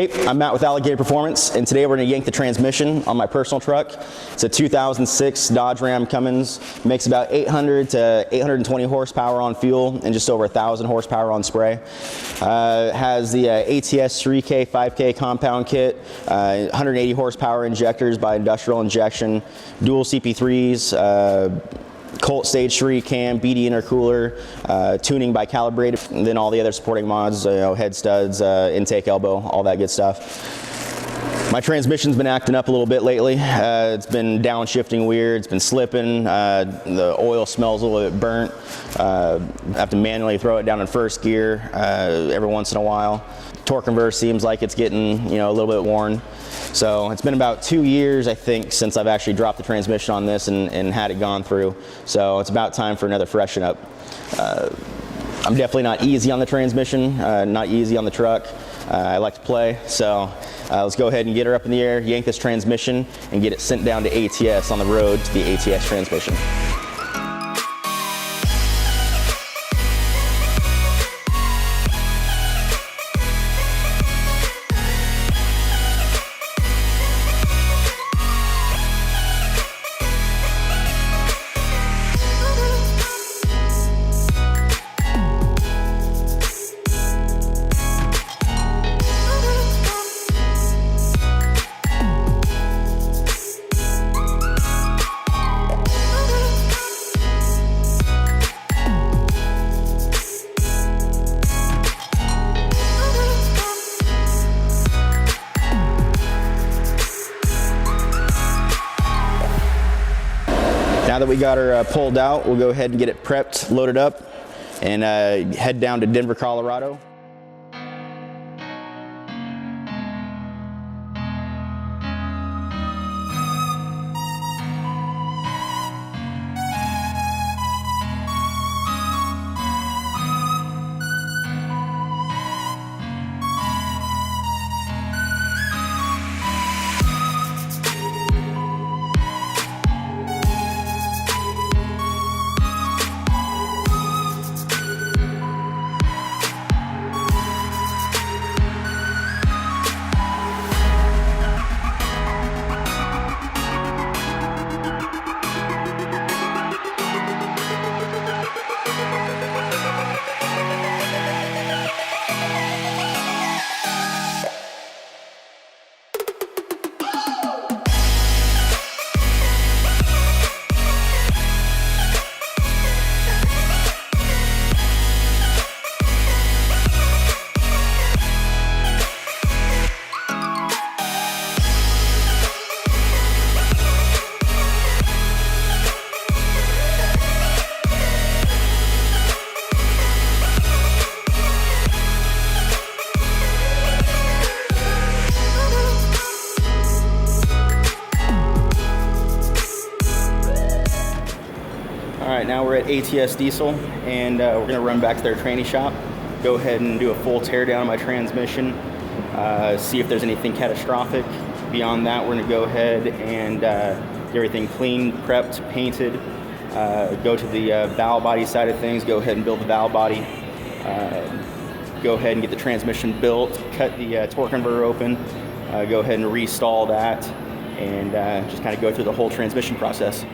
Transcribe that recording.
Hey, I'm Matt with Alligator Performance, and today we're going to yank the transmission on my personal truck. It's a 2006 Dodge Cummins, makes about 800 to 820 horsepower on fuel and just over 1,000 horsepower on spray. Has the ATS 3K, 5K compound kit, 180 horsepower injectors by Industrial Injection, dual CP3s, Colt Stage 3 cam, BD intercooler, tuning by Calibrated, and then all the other supporting mods, head studs, intake elbow, all that good stuff. My transmission's been acting up a little bit lately. It's been downshifting weird, it's been slipping, the oil smells a little bit burnt. I have to manually throw it down in first gear every once in a while. Torque converter seems like it's getting a little bit worn. So it's been about 2 years, I think, since I've actually dropped the transmission on this and had it gone through. So it's about time for another freshen up. I'm definitely not easy on the transmission, not easy on the truck. I like to play, so let's go ahead and get her up in the air, yank this transmission, and get it sent down to ATS on the road to the ATS transmission. Now that we got her pulled out, we'll go ahead and get it prepped, loaded up, and head down to Denver, Colorado. Alright, now we're at ATS Diesel, and we're going to run back to their tranny shop, go ahead and do a full teardown of my transmission, see if there's anything catastrophic. Beyond that, we're going to go ahead and get everything cleaned, prepped, painted, go to the valve body side of things, go ahead and build the valve body, go ahead and get the transmission built, cut the torque converter open, go ahead and restall that, and just kind of go through the whole transmission process.